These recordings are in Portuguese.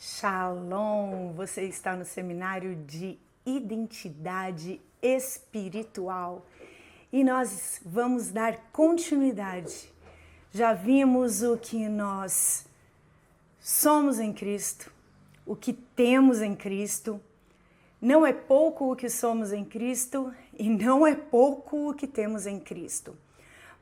Shalom! Você está no seminário de identidade espiritual e nós vamos dar continuidade. Já vimos o que nós somos em Cristo, o que temos em Cristo. Não é pouco o que somos em Cristo e não é pouco o que temos em Cristo.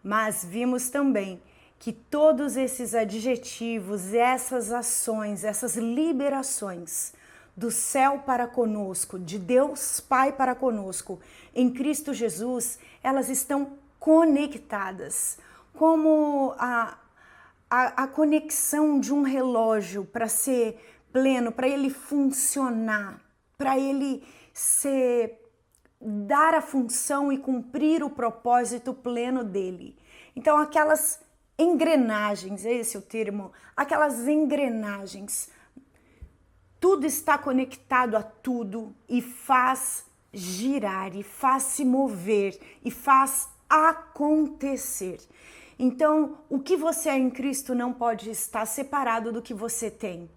Mas vimos também que todos esses adjetivos, essas ações, essas liberações do céu para conosco, de Deus Pai para conosco, em Cristo Jesus, elas estão conectadas, como a conexão de um relógio para ser pleno, para ele funcionar, para ele dar a função e cumprir o propósito pleno dele. Então, aquelas engrenagens, esse é o termo, aquelas engrenagens, tudo está conectado a tudo e faz girar, e faz se mover, e faz acontecer. Então, o que você é em Cristo não pode estar separado do que você tem.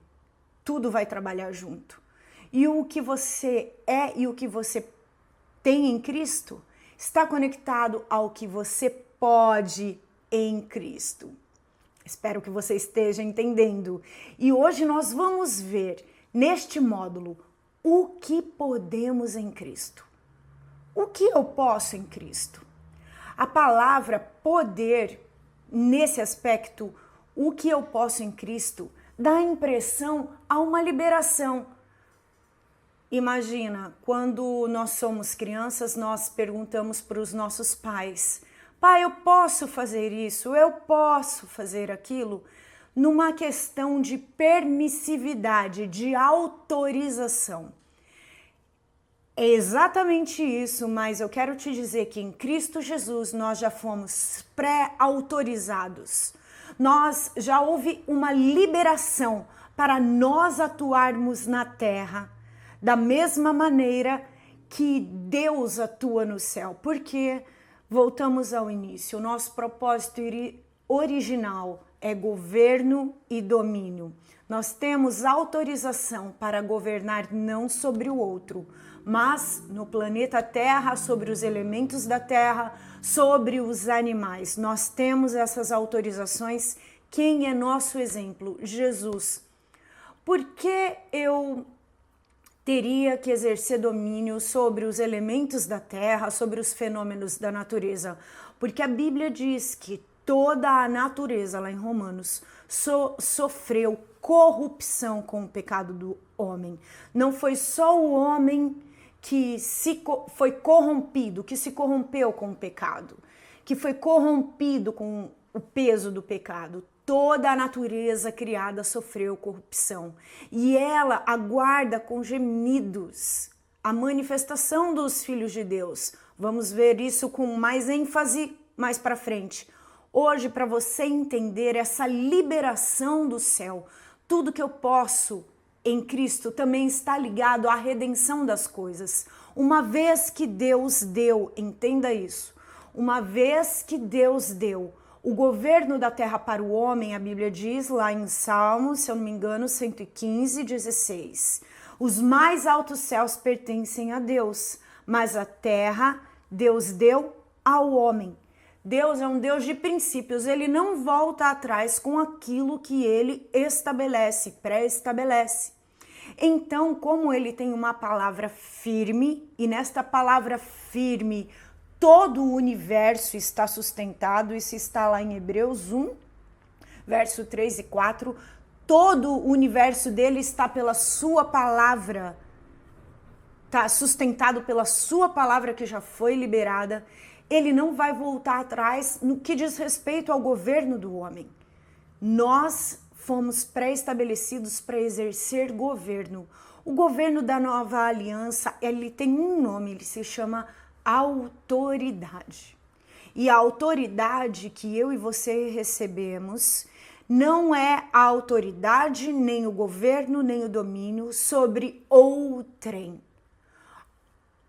Tudo vai trabalhar junto. E o que você é e o que você tem em Cristo está conectado ao que você pode em Cristo. Espero que você esteja entendendo. E hoje nós vamos ver neste módulo o que podemos em Cristo. O que eu posso em Cristo? A palavra poder, nesse aspecto, o que eu posso em Cristo, dá a impressão a uma liberação. Imagina, quando nós somos crianças, nós perguntamos para os nossos pais: pai, eu posso fazer isso? Eu posso fazer aquilo? Numa questão de permissividade, de autorização. É exatamente isso, mas eu quero te dizer que em Cristo Jesus nós já fomos pré-autorizados. Já houve uma liberação para nós atuarmos na terra da mesma maneira que Deus atua no céu. Porque, voltamos ao início, o nosso propósito original é governo e domínio. Nós temos autorização para governar não sobre o outro, mas no planeta Terra, sobre os elementos da Terra, sobre os animais. Nós temos essas autorizações. Quem é nosso exemplo? Jesus. Por que eu teria que exercer domínio sobre os elementos da terra, sobre os fenômenos da natureza? Porque a Bíblia diz que toda a natureza, lá em Romanos, sofreu corrupção com o pecado do homem. Não foi só o homem que foi corrompido, que se corrompeu com o pecado, que foi corrompido com o peso do pecado. Toda a natureza criada sofreu corrupção e ela aguarda com gemidos a manifestação dos filhos de Deus. Vamos ver isso com mais ênfase mais para frente. Hoje, para você entender essa liberação do céu, tudo que eu posso em Cristo também está ligado à redenção das coisas. Uma vez que Deus deu, entenda isso, uma vez que Deus deu o governo da terra para o homem, a Bíblia diz lá em Salmos, se eu não me engano, 115, 16. Os mais altos céus pertencem a Deus, mas a terra Deus deu ao homem. Deus é um Deus de princípios, ele não volta atrás com aquilo que ele estabelece, pré-estabelece. Então, como ele tem uma palavra firme, e nesta palavra firme, todo o universo está sustentado, isso está lá em Hebreus 1, verso 3 e 4. Todo o universo dele está pela sua palavra, está sustentado pela sua palavra que já foi liberada. Ele não vai voltar atrás no que diz respeito ao governo do homem. Nós fomos pré-estabelecidos para exercer governo. O governo da nova aliança, ele tem um nome, ele se chama autoridade. E a autoridade que eu e você recebemos não é a autoridade, nem o governo, nem o domínio sobre outrem.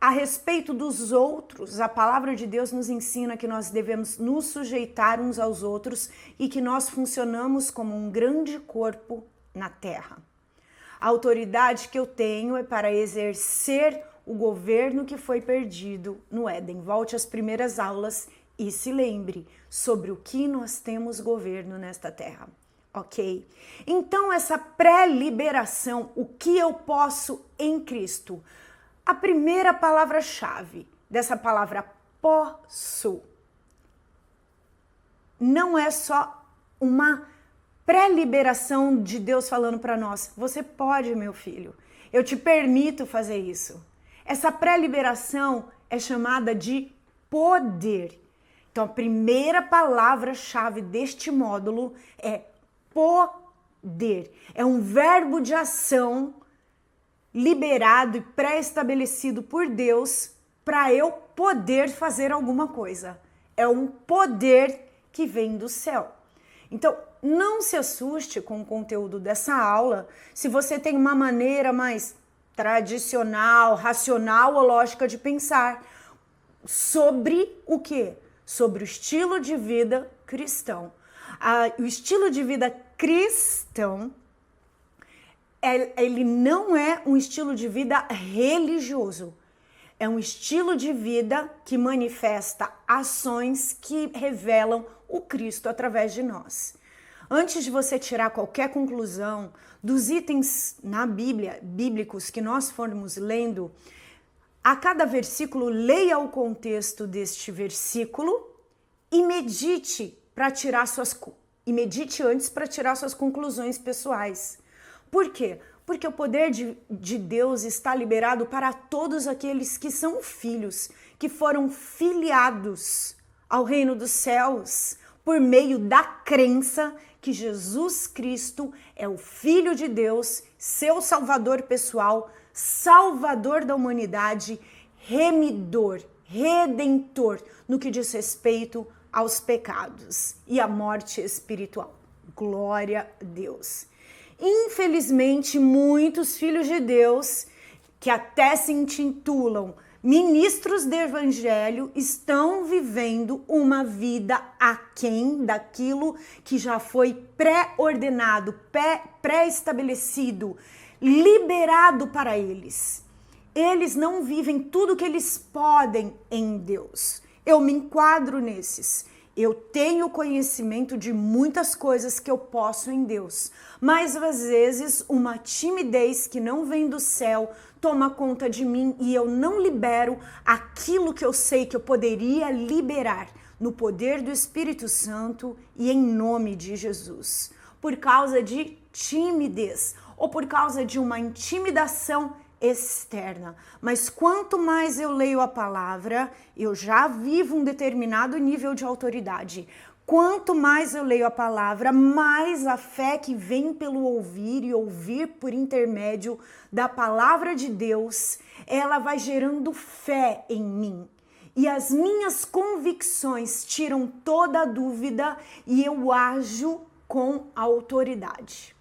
A respeito dos outros, a palavra de Deus nos ensina que nós devemos nos sujeitar uns aos outros e que nós funcionamos como um grande corpo na terra. A autoridade que eu tenho é para exercer o governo que foi perdido no Éden. Volte às primeiras aulas e se lembre sobre o que nós temos governo nesta terra. Ok? Então, essa pré-liberação, o que eu posso em Cristo? A primeira palavra-chave dessa palavra posso não é só uma pré-liberação de Deus falando para nós. Você pode, meu filho. Eu te permito fazer isso. Essa pré-liberação é chamada de poder. Então, a primeira palavra-chave deste módulo é poder. É um verbo de ação liberado e pré-estabelecido por Deus para eu poder fazer alguma coisa. É um poder que vem do céu. Então, não se assuste com o conteúdo dessa aula se você tem uma maneira mais tradicional, racional ou lógica de pensar sobre o quê? Sobre o estilo de vida cristão. O estilo de vida cristão, ele não é um estilo de vida religioso. É um estilo de vida que manifesta ações que revelam o Cristo através de nós. Antes de você tirar qualquer conclusão dos itens na Bíblia, bíblicos que nós formos lendo, a cada versículo, leia o contexto deste versículo e medite antes para tirar suas conclusões pessoais. Por quê? Porque o poder de Deus está liberado para todos aqueles que são filhos, que foram filiados ao reino dos céus por meio da crença que Jesus Cristo é o Filho de Deus, seu Salvador pessoal, Salvador da humanidade, remidor, redentor, no que diz respeito aos pecados e à morte espiritual. Glória a Deus. Infelizmente, muitos filhos de Deus, que até se intitulam ministros do Evangelho, estão vivendo uma vida aquém daquilo que já foi pré-ordenado, pré-estabelecido, liberado para eles. Eles não vivem tudo o que eles podem em Deus. Eu me enquadro nesses. Eu tenho conhecimento de muitas coisas que eu posso em Deus, mas às vezes uma timidez que não vem do céu toma conta de mim e eu não libero aquilo que eu sei que eu poderia liberar no poder do Espírito Santo e em nome de Jesus. Por causa de timidez ou por causa de uma intimidação externa. Mas quanto mais eu leio a palavra, eu já vivo um determinado nível de autoridade. Quanto mais eu leio a palavra, mais a fé que vem pelo ouvir e ouvir por intermédio da palavra de Deus, ela vai gerando fé em mim. E as minhas convicções tiram toda a dúvida e eu ajo com autoridade.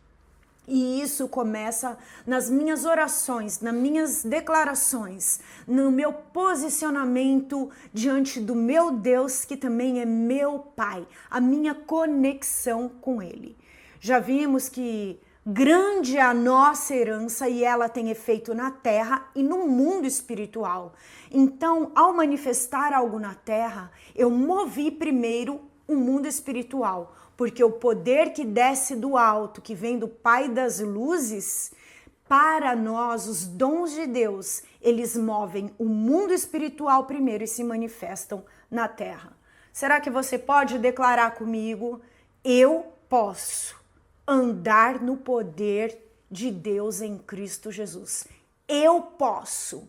E isso começa nas minhas orações, nas minhas declarações, no meu posicionamento diante do meu Deus, que também é meu Pai, a minha conexão com Ele. Já vimos que grande é a nossa herança e ela tem efeito na terra e no mundo espiritual. Então, ao manifestar algo na terra, eu movi primeiro o mundo espiritual, porque o poder que desce do alto, que vem do Pai das luzes, para nós, os dons de Deus, eles movem o mundo espiritual primeiro e se manifestam na terra. Será que você pode declarar comigo? Eu posso andar no poder de Deus em Cristo Jesus. Eu posso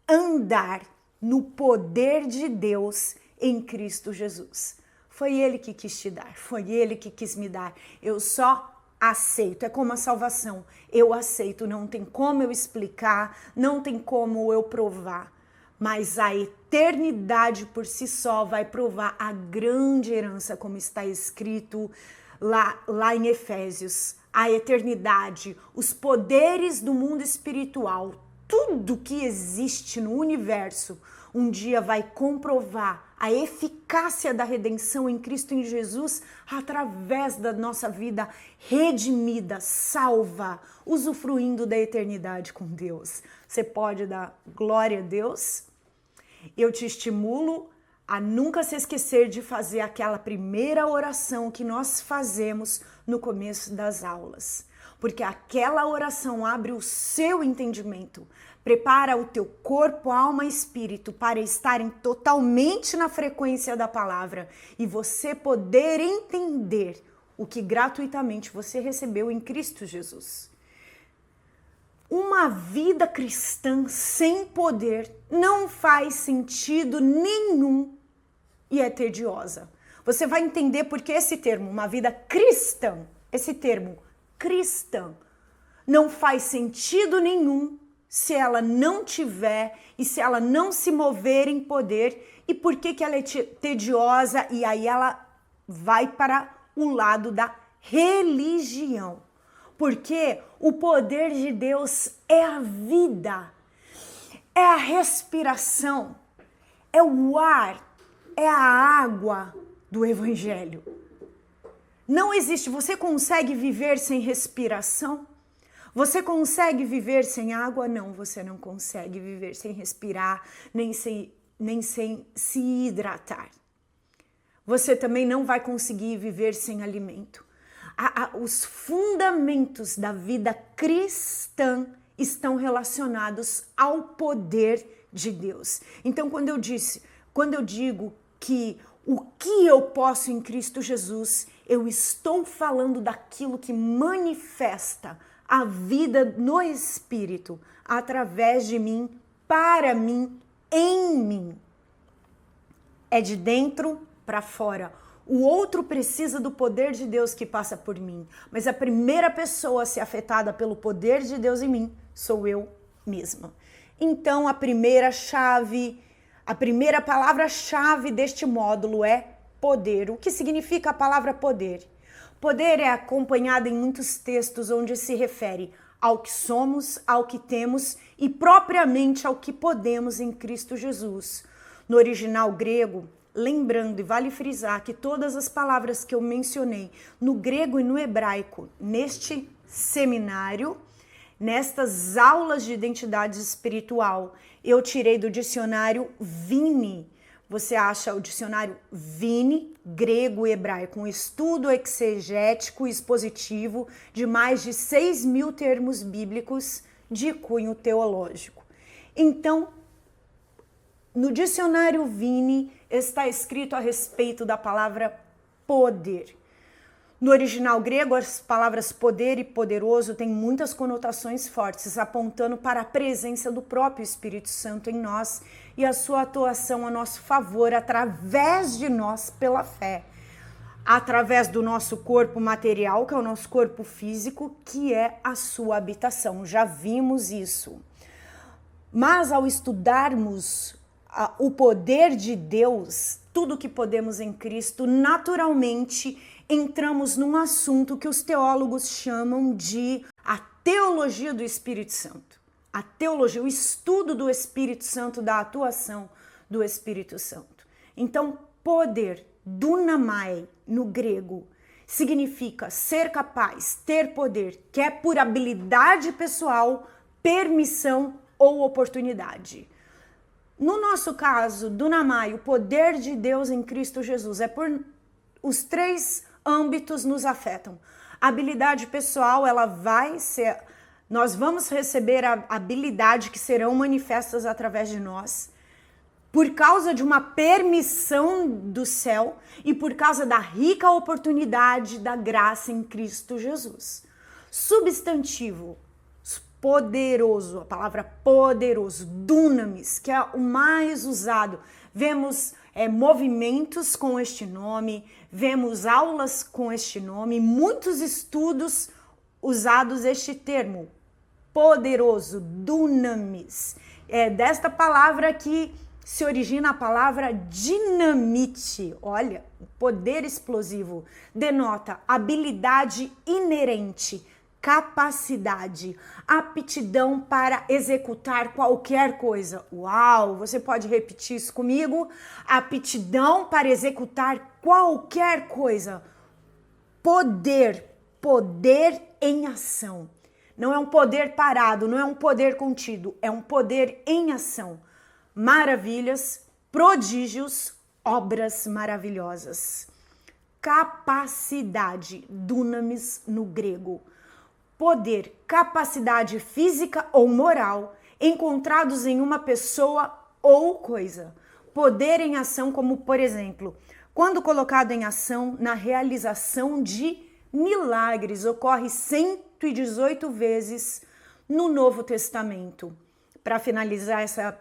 andar no poder de Deus em Cristo Jesus. Foi Ele que quis te dar, foi Ele que quis me dar. Eu só aceito, é como a salvação. Eu aceito, não tem como eu explicar, não tem como eu provar. Mas a eternidade por si só vai provar a grande herança, como está escrito lá em Efésios. A eternidade, os poderes do mundo espiritual, tudo que existe no universo, um dia vai comprovar a eficácia da redenção em Cristo em Jesus através da nossa vida redimida, salva, usufruindo da eternidade com Deus. Você pode dar glória a Deus? Eu te estimulo a nunca se esquecer de fazer aquela primeira oração que nós fazemos no começo das aulas, porque aquela oração abre o seu entendimento, prepara o teu corpo, alma e espírito para estarem totalmente na frequência da palavra e você poder entender o que gratuitamente você recebeu em Cristo Jesus. Uma vida cristã sem poder não faz sentido nenhum e é tediosa. Você vai entender porque esse termo, uma vida cristã, esse termo cristã, não faz sentido nenhum se ela não tiver e se ela não se mover em poder. E por que ela é tediosa? E aí ela vai para o lado da religião. Porque o poder de Deus é a vida, é a respiração, é o ar, é a água do Evangelho. Não existe, você consegue viver sem respiração? Você consegue viver sem água? Não, você não consegue viver sem respirar, nem sem se hidratar. Você também não vai conseguir viver sem alimento. Os fundamentos da vida cristã estão relacionados ao poder de Deus. Então, quando eu digo que o que eu posso em Cristo Jesus, eu estou falando daquilo que manifesta a vida no Espírito através de mim, para mim, em mim. É de dentro para fora. O outro precisa do poder de Deus que passa por mim, mas a primeira pessoa a ser afetada pelo poder de Deus em mim sou eu mesma. Então, a primeira palavra-chave deste módulo é poder. O que significa a palavra poder? Poder é acompanhado em muitos textos onde se refere ao que somos, ao que temos e propriamente ao que podemos em Cristo Jesus. No original grego, lembrando, e vale frisar que todas as palavras que eu mencionei no grego e no hebraico, neste seminário, nestas aulas de identidade espiritual, eu tirei do dicionário Vini. Você acha o dicionário Vini, grego e hebraico, um estudo exegético e expositivo de mais de 6.000 termos bíblicos de cunho teológico. Então, no dicionário Vini está escrito a respeito da palavra poder. No original grego, as palavras poder e poderoso têm muitas conotações fortes, apontando para a presença do próprio Espírito Santo em nós e a sua atuação a nosso favor através de nós pela fé. Através do nosso corpo material, que é o nosso corpo físico, que é a sua habitação. Já vimos isso. Mas ao estudarmos o poder de Deus, tudo que podemos em Cristo, naturalmente entramos num assunto que os teólogos chamam de a teologia do Espírito Santo. A teologia, o estudo do Espírito Santo, da atuação do Espírito Santo. Então, poder, dunamai, no grego, significa ser capaz, ter poder, que é por habilidade pessoal, permissão ou oportunidade. No nosso caso, dunamai, o poder de Deus em Cristo Jesus, é por os três âmbitos nos afetam. A habilidade pessoal, nós vamos receber a habilidade que serão manifestas através de nós, por causa de uma permissão do céu e por causa da rica oportunidade da graça em Cristo Jesus. Substantivo, poderoso, a palavra poderoso, dunamis, que é o mais usado. Vemos movimentos com este nome, vemos aulas com este nome, muitos estudos usados este termo, poderoso, dunamis. É desta palavra que se origina a palavra dinamite. Olha, poder explosivo denota habilidade inerente, capacidade, aptidão para executar qualquer coisa. Uau, você pode repetir isso comigo? Aptidão para executar qualquer coisa. Poder em ação. Não é um poder parado, não é um poder contido, é um poder em ação. Maravilhas, prodígios, obras maravilhosas. Capacidade, dunamis no grego. Poder, capacidade física ou moral encontrados em uma pessoa ou coisa. Poder em ação, como por exemplo, quando colocado em ação na realização de milagres, ocorre 118 vezes no Novo Testamento. Para finalizar essa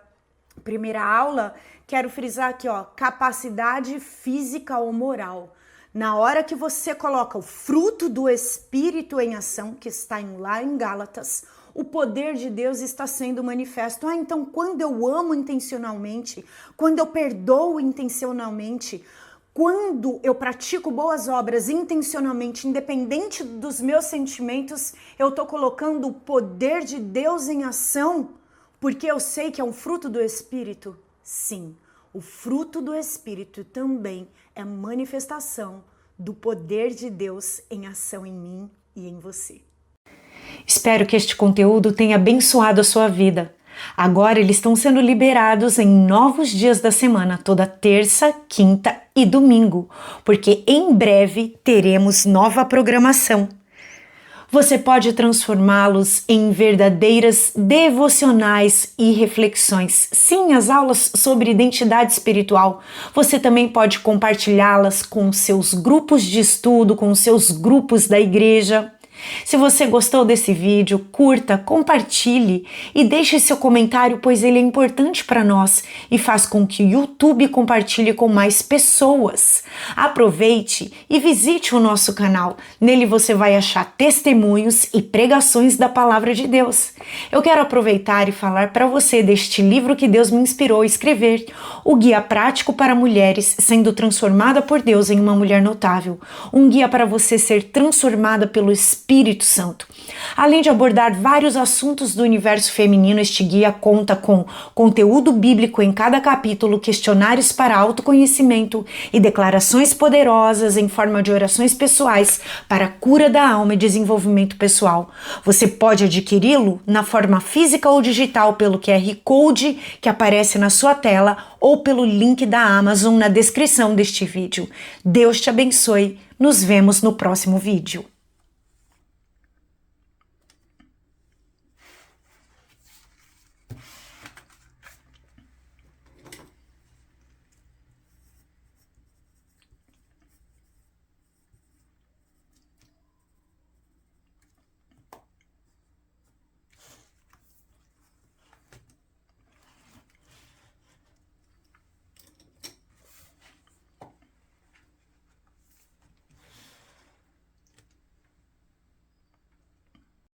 primeira aula, quero frisar aqui, capacidade física ou moral. Na hora que você coloca o fruto do Espírito em ação, que está lá em Gálatas, o poder de Deus está sendo manifesto. Então quando eu amo intencionalmente, quando eu perdoo intencionalmente, quando eu pratico boas obras intencionalmente, independente dos meus sentimentos, eu estou colocando o poder de Deus em ação, porque eu sei que é um fruto do Espírito? Sim. O fruto do Espírito também é manifestação do poder de Deus em ação em mim e em você. Espero que este conteúdo tenha abençoado a sua vida. Agora eles estão sendo liberados em novos dias da semana, toda terça, quinta e domingo, porque em breve teremos nova programação. Você pode transformá-los em verdadeiras devocionais e reflexões. Sim, as aulas sobre identidade espiritual. Você também pode compartilhá-las com seus grupos de estudo, com seus grupos da igreja. Se você gostou desse vídeo, curta, compartilhe e deixe seu comentário, pois ele é importante para nós e faz com que o YouTube compartilhe com mais pessoas. Aproveite e visite o nosso canal. Nele você vai achar testemunhos e pregações da Palavra de Deus. Eu quero aproveitar e falar para você deste livro que Deus me inspirou a escrever, o Guia Prático para Mulheres Sendo Transformada por Deus em uma Mulher Notável. Um guia para você ser transformada pelo Espírito Santo. Além de abordar vários assuntos do universo feminino, este guia conta com conteúdo bíblico em cada capítulo, questionários para autoconhecimento e declarações poderosas em forma de orações pessoais para a cura da alma e desenvolvimento pessoal. Você pode adquiri-lo na forma física ou digital pelo QR Code que aparece na sua tela ou pelo link da Amazon na descrição deste vídeo. Deus te abençoe. Nos vemos no próximo vídeo.